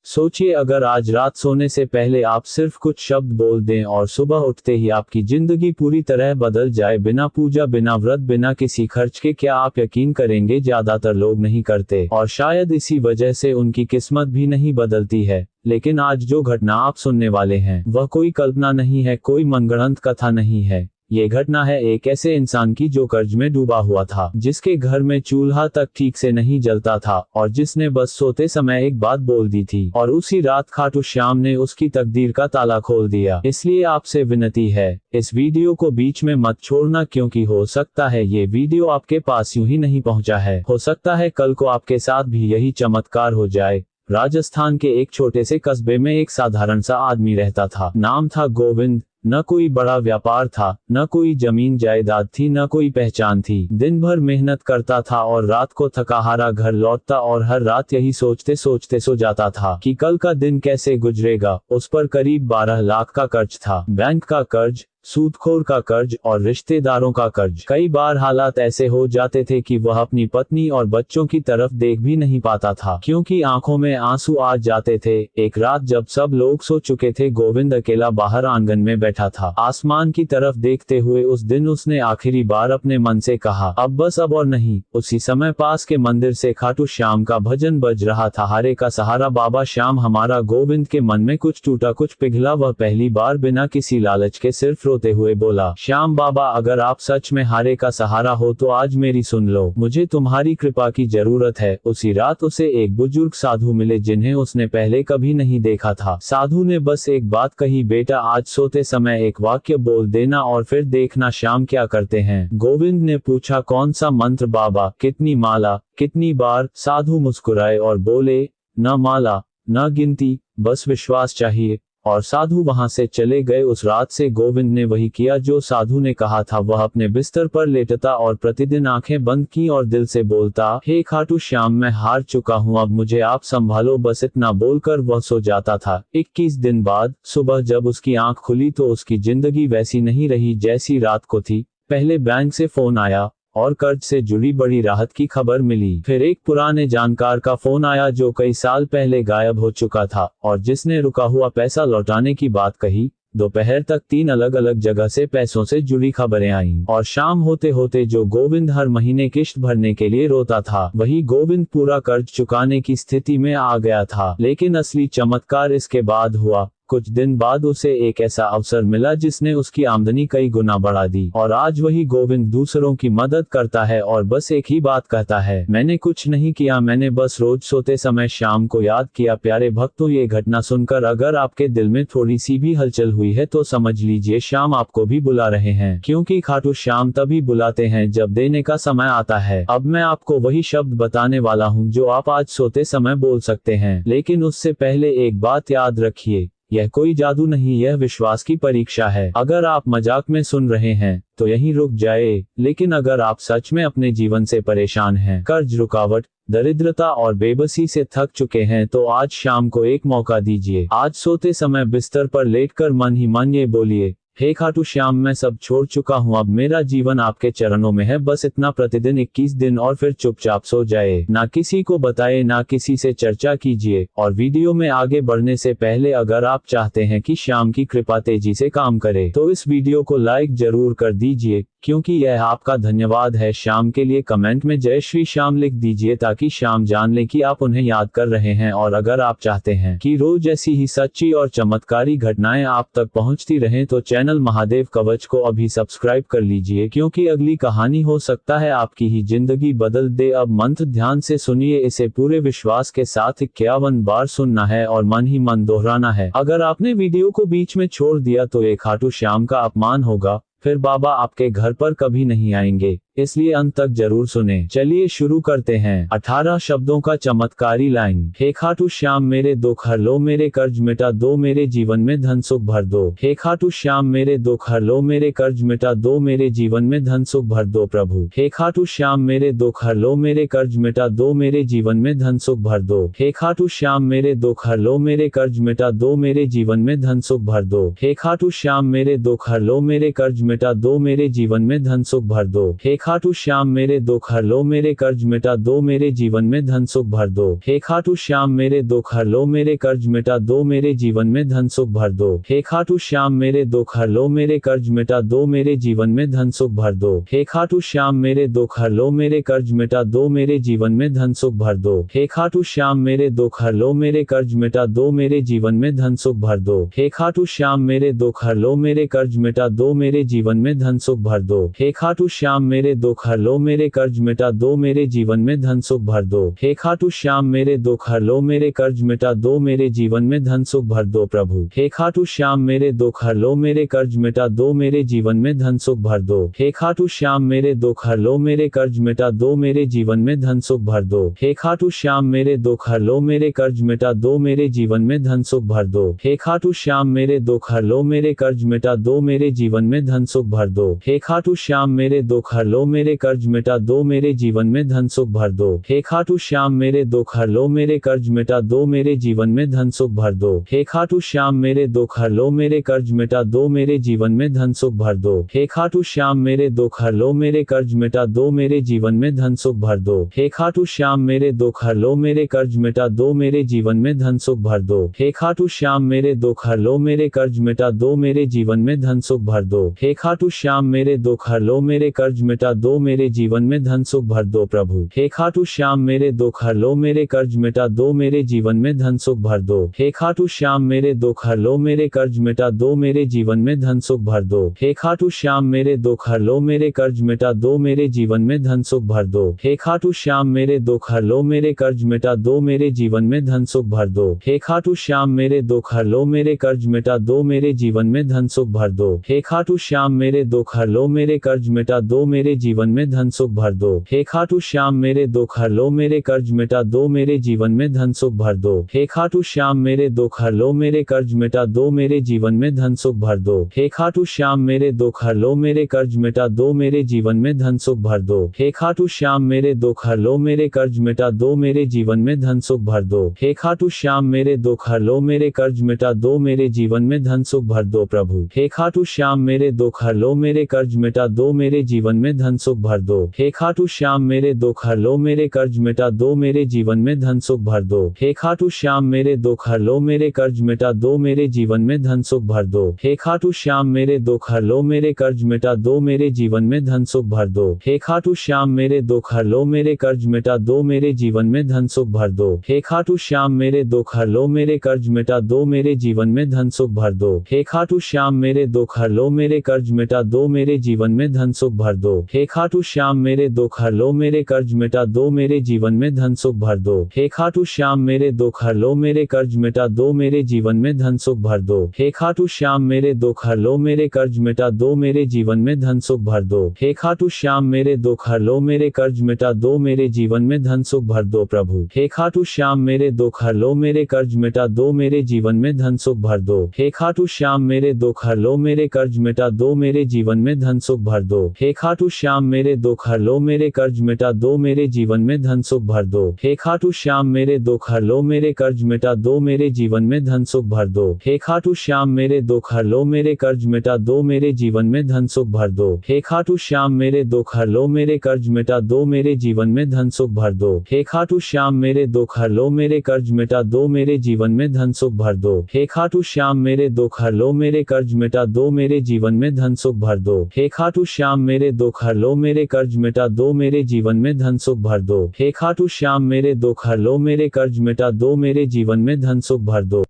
सोचिए अगर आज रात सोने से पहले आप सिर्फ कुछ शब्द बोल दें और सुबह उठते ही आपकी जिंदगी पूरी तरह बदल जाए, बिना पूजा, बिना व्रत, बिना किसी खर्च के। क्या आप यकीन करेंगे, ज्यादातर लोग नहीं करते और शायद इसी वजह से उनकी किस्मत भी नहीं बदलती है। लेकिन आज जो घटना आप सुनने वाले हैं वह कोई कल्पना नहीं है, कोई मनगढ़ंत कथा नहीं है। ये घटना है एक ऐसे इंसान की जो कर्ज में डूबा हुआ था, जिसके घर में चूल्हा तक ठीक से नहीं जलता था और जिसने बस सोते समय एक बात बोल दी थी और उसी रात खाटू श्याम ने उसकी तकदीर का ताला खोल दिया। इसलिए आपसे विनती है, इस वीडियो को बीच में मत छोड़ना, क्योंकि हो सकता है ये वीडियो आपके पास यूं ही नहीं पहुंचा है। हो सकता है कल को आपके साथ भी यही चमत्कार हो जाए। राजस्थान के एक छोटे से कस्बे में एक साधारण सा आदमी रहता था। नाम था गोविंद। न कोई बड़ा व्यापार था, न कोई जमीन जायदाद थी, न कोई पहचान थी। दिन भर मेहनत करता था और रात को थकाहारा घर लौटता और हर रात यही सोचते सोचते सो जाता था कि कल का दिन कैसे गुजरेगा। उस पर करीब 12 लाख का कर्ज था। बैंक का कर्ज, सूदखोर का कर्ज और रिश्तेदारों का कर्ज। कई बार हालात ऐसे हो जाते थे कि वह अपनी पत्नी और बच्चों की तरफ देख भी नहीं पाता था, क्योंकि आंखों में आंसू आ जाते थे। एक रात जब सब लोग सो चुके थे, गोविंद अकेला बाहर आंगन में बैठा था, आसमान की तरफ देखते हुए। उस दिन उसने आखिरी बार अपने मन से कहा, अब बस, अब और नहीं। उसी समय पास के मंदिर से खाटू श्याम का भजन बज रहा था, हारे का सहारा बाबा श्याम हमारा। गोविंद के मन में कुछ टूटा, कुछ पिघला। वह पहली बार बिना किसी लालच के सिर्फ रोते हुए बोला, श्याम बाबा, अगर आप सच में हारे का सहारा हो तो आज मेरी सुन लो, मुझे तुम्हारी कृपा की जरूरत है। उसी रात उसे एक बुजुर्ग साधु मिले, जिन्हें उसने पहले कभी नहीं देखा था। साधु ने बस एक बात कही, बेटा आज सोते समय एक वाक्य बोल देना और फिर देखना श्याम क्या करते हैं। गोविंद ने पूछा, कौन सा मंत्र बाबा, कितनी माला, कितनी बार? साधु मुस्कुराए और बोले, न माला, न गिनती, बस विश्वास चाहिए। और साधु वहां से चले गए। उस रात से गोविंद ने वही किया जो साधु ने कहा था। वह अपने बिस्तर पर लेटता और प्रतिदिन आंखें बंद की और दिल से बोलता, हे खाटू श्याम, मैं हार चुका हूं, अब मुझे आप संभालो, बस इतना बोलकर वह सो जाता था। 21 दिन बाद सुबह जब उसकी आंख खुली तो उसकी जिंदगी वैसी नहीं रही जैसी रात को थी। पहले बैंक से फोन आया और कर्ज से जुड़ी बड़ी राहत की खबर मिली। फिर एक पुराने जानकार का फोन आया जो कई साल पहले गायब हो चुका था और जिसने रुका हुआ पैसा लौटाने की बात कही। दोपहर तक 3 अलग अलग जगह से पैसों से जुड़ी खबरें आईं और शाम होते होते जो गोविंद हर महीने किश्त भरने के लिए रोता था, वही गोविंद पूरा कर्ज चुकाने की स्थिति में आ गया था। लेकिन असली चमत्कार इसके बाद हुआ। कुछ दिन बाद उसे एक ऐसा अवसर मिला जिसने उसकी आमदनी कई गुना बढ़ा दी और आज वही गोविंद दूसरों की मदद करता है और बस एक ही बात कहता है, मैंने कुछ नहीं किया, मैंने बस रोज सोते समय श्याम को याद किया। प्यारे भक्तों, ये घटना सुनकर अगर आपके दिल में थोड़ी सी भी हलचल हुई है तो समझ लीजिए श्याम आपको भी बुला रहे हैं, क्योंकि खाटू श्याम तभी बुलाते हैं जब देने का समय आता है। अब मैं आपको वही शब्द बताने वाला हूँ जो आप आज सोते समय बोल सकते हैं, लेकिन उससे पहले एक बात याद रखिए, यह कोई जादू नहीं, यह विश्वास की परीक्षा है। अगर आप मजाक में सुन रहे हैं तो यहीं रुक जाए, लेकिन अगर आप सच में अपने जीवन से परेशान हैं, कर्ज, रुकावट, दरिद्रता और बेबसी से थक चुके हैं, तो आज शाम को एक मौका दीजिए। आज सोते समय बिस्तर पर लेटकर मन ही मन ये बोलिए, हे खाटू श्याम, मैं सब छोड़ चुका हूँ, अब मेरा जीवन आपके चरणों में है, बस इतना प्रतिदिन 21 दिन और फिर चुपचाप सो जाए, ना किसी को बताए, ना किसी से चर्चा कीजिए। और वीडियो में आगे बढ़ने से पहले अगर आप चाहते हैं कि श्याम की कृपा तेजी से काम करे तो इस वीडियो को लाइक जरूर कर दीजिए, क्योंकि यह आपका धन्यवाद है। श्याम के लिए कमेंट में जय श्री श्याम लिख दीजिए ताकि श्याम जान ले कि आप उन्हें याद कर रहे हैं। और अगर आप चाहते हैं कि रोज ऐसी ही सच्ची और चमत्कारी घटनाएं आप तक पहुंचती रहें तो चैनल महादेव कवच को अभी सब्सक्राइब कर लीजिए, क्योंकि अगली कहानी हो सकता है आपकी ही जिंदगी बदल दे। अब मंत्र ध्यान से सुनिए, इसे पूरे विश्वास के साथ 51 बार सुनना है और मन ही मन दोहराना है। अगर आपने वीडियो को बीच में छोड़ दिया तो ये खाटू श्याम का अपमान होगा, फिर बाबा आपके घर पर कभी नहीं आएंगे, इसलिए अंत तक जरूर सुने। चलिए शुरू करते हैं। 18 शब्दों का चमत्कारी लाइन। हे खाटू श्याम, मेरे दुख हर लो, मेरे कर्ज मिटा दो, मेरे जीवन में धन सुख भर दो। हे खाटू श्याम, मेरे दुख हर लो, मेरे कर्ज मिटा दो, मेरे जीवन में धन सुख भर दो प्रभु। हे खाटू श्याम, मेरे दुख हर लो, मेरे कर्ज मिटा दो, मेरे जीवन में धन सुख भर दो। हे खाटू श्याम, मेरे दुख हर लो, मेरे कर्ज मिटा दो, मेरे जीवन में धन सुख भर दो। हे खाटू श्याम, मेरे दुख हर लो, मेरे कर्ज मिटा दो, मेरे जीवन में धन सुख भर दो। हे खाटू श्याम मेरे दुख हर लो मेरे कर्ज मिटा दो मेरे जीवन में धन सुख भर दो। हे खाटू श्याम मेरे दुख हर लो मेरे कर्ज मिटा दो मेरे जीवन में धन सुख भर दो। हे खाटू श्याम मेरे दुख हर लो मेरे कर्ज मिटा दो मेरे जीवन में धन सुख भर दो। हे खाटू श्याम मेरे दुख हर लो मेरे कर्ज मिटा दो मेरे जीवन में धन सुख भर दो। हे खाटू श्याम मेरे दुख हर लो मेरे कर्ज मिटा दो मेरे जीवन में धन सुख भर दो। हे खाटू श्याम मेरे दुख हर लो मेरे कर्ज मिटा दो मेरे जीवन में धन सुख भर दो। हे खाटू श्याम मेरे दुख हर लो मेरे कर्ज मिटा दो मेरे जीवन में धन सुख भर दो। हे खाटू श्याम मेरे दुख हर लो मेरे कर्ज मिटा दो मेरे जीवन में धन सुख भर दो प्रभु। हे खाटू श्याम मेरे दुख हर लो मेरे कर्ज मिटा दो मेरे जीवन में धन सुख भर दो। हे खाटू श्याम मेरे दुख हर लो मेरे कर्ज मिटा दो मेरे जीवन में धन सुख भर दो। हे खाटू श्याम मेरे दुख हर लो मेरे कर्ज मिटा दो मेरे जीवन में धन सुख भर दो। हे खाटू श्याम मेरे दुख हर लो मेरे कर्ज मिटा दो मेरे जीवन में धन सुख भर दो। हे खाटू श्याम मेरे दुख हर लो मेरे कर्ज मिटा दो मेरे जीवन में धन सुख भर दो। हे खाटू श्याम मेरे दुख हर लो मेरे कर्ज मिटा दो मेरे जीवन में धन सुख भर दो। हे खाटू श्याम मेरे दुख हर लो मेरे कर्ज मिटा दो मेरे जीवन में धन सुख भर दो। हे खाटू श्याम मेरे दुख हर लो मेरे कर्ज मिटा दो मेरे जीवन में धन सुख भर दो। हे खाटू श्याम मेरे दुख हर लो मेरे कर्ज मिटा दो मेरे जीवन में धन सुख भर दो। हे खाटू श्याम मेरे दुख हर लो मेरे कर्ज मिटा दो मेरे जीवन में धन सुख भर दो। हे खाटू श्याम मेरे दुख हर लो मेरे कर्ज मिटा दो मेरे जीवन में धन सुख भर दो प्रभु। हे खाटू श्याम मेरे दुख हर लो मेरे कर्ज मिटा दो मेरे जीवन में धन सुख भर दो। हे खाटू श्याम मेरे दुख हर लो मेरे कर्ज मिटा दो मेरे जीवन में धन सुख भर दो। हे खाटू श्याम मेरे दुख हर लो मेरे कर्ज मिटा दो मेरे जीवन में धन सुख भर दो। हे खाटू श्याम मेरे दुख हर लो मेरे कर्ज मिटा दो मेरे जीवन में धन सुख भर दो। हे खाटू श्याम मेरे दुख हर लो मेरे कर्ज मिटा दो मेरे जीवन में धन सुख भर दो। हे खाटू श्याम मेरे दुख हर लो मेरे कर्ज मिटा दो मेरे जीवन में धन सुख भर दो। हे खाटू श्याम मेरे दुख हर लो मेरे कर्ज मिटा दो मेरे जीवन में धन सुख भर दो। हे खाटू श्याम मेरे दुख हर लो मेरे कर्ज मिटा दो मेरे जीवन में धन सुख भर दो। हे खाटू श्याम मेरे दुख हर लो मेरे कर्ज मिटा दो मेरे जीवन में धन सुख भर दो। हे खाटू श्याम मेरे दुख हर लो मेरे कर्ज मिटा दो मेरे जीवन में धन सुख भर दो। हे खाटू श्याम मेरे दुख हर लो मेरे कर्ज मिटा दो मेरे जीवन में धन सुख भर दो प्रभु। हे खाटू श्याम मेरे दुख हर लो मेरे कर्ज मिटा दो मेरे जीवन में धन सुख भर दो। हे खाटू श्याम मेरे दुख हर लो मेरे कर्ज मिटा दो मेरे जीवन में धन सुख भर दो। हे खाटू श्याम मेरे दुख हर लो मेरे कर्ज मिटा दो मेरे जीवन में धन सुख भर दो। हे खाटू श्याम मेरे दुख हर लो मेरे कर्ज मिटा दो मेरे जीवन में धन सुख भर दो। हे खाटू श्याम मेरे दुख हर लो मेरे कर्ज मिटा दो मेरे जीवन में धन सुख भर दो। हे खाटू श्याम मेरे दुख हर लो मेरे कर्ज मिटा दो मेरे जीवन में धन सुख भर दो। हे खाटू श्याम मेरे दुख हर लो मेरे कर्ज मिटा दो मेरे जीवन में धन सुख भर दो। हे खाटू श्याम मेरे दुख हर लो मेरे कर्ज मिटा दो मेरे जीवन में धन सुख भर दो। हे खाटू श्याम मेरे दुख हर लो मेरे कर्ज मिटा दो मेरे जीवन में धन सुख भर दो। हे खाटू श्याम मेरे दुख हर लो मेरे कर्ज मिटा दो मेरे जीवन में धन सुख भर दो। हे खाटू श्याम मेरे दुख हर लो मेरे कर्ज मिटा दो मेरे जीवन में धन सुख भर दो प्रभु। हे खाटू श्याम मेरे दुख हर लो मेरे कर्ज मिटा दो मेरे जीवन में धन सुख भर दो। हे खाटू श्याम मेरे दुख हर लो मेरे कर्ज मिटा दो मेरे जीवन में धन सुख भर दो। हे खाटू श्याम मेरे दुख हर लो मेरे कर्ज मिटा दो मेरे जीवन में धन सुख भर दो। हे खाटू श्याम मेरे दुख हर लो मेरे कर्ज मिटा दो मेरे जीवन में धन सुख भर दो। हे खाटू श्याम मेरे दुख हर लो मेरे कर्ज मिटा दो मेरे जीवन में धन सुख भर दो। हे खाटू श्याम मेरे दुख हर लो मेरे कर्ज मिटा दो मेरे जीवन में धन सुख भर दो। हे खाटू श्याम मेरे दुख हर लो मेरे कर्ज मिटा दो मेरे जीवन में धन सुख भर दो। हे खाटू श्याम मेरे दुख हर लो मेरे कर्ज मिटा दो मेरे जीवन में धन सुख भर दो। हे खाटू श्याम मेरे दुख हर लो मेरे कर्ज मिटा दो मेरे जीवन में धन सुख भर दो। हे खाटू श्याम मेरे दुख हर लो मेरे कर्ज मिटा दो मेरे जीवन में धन सुख भर दो।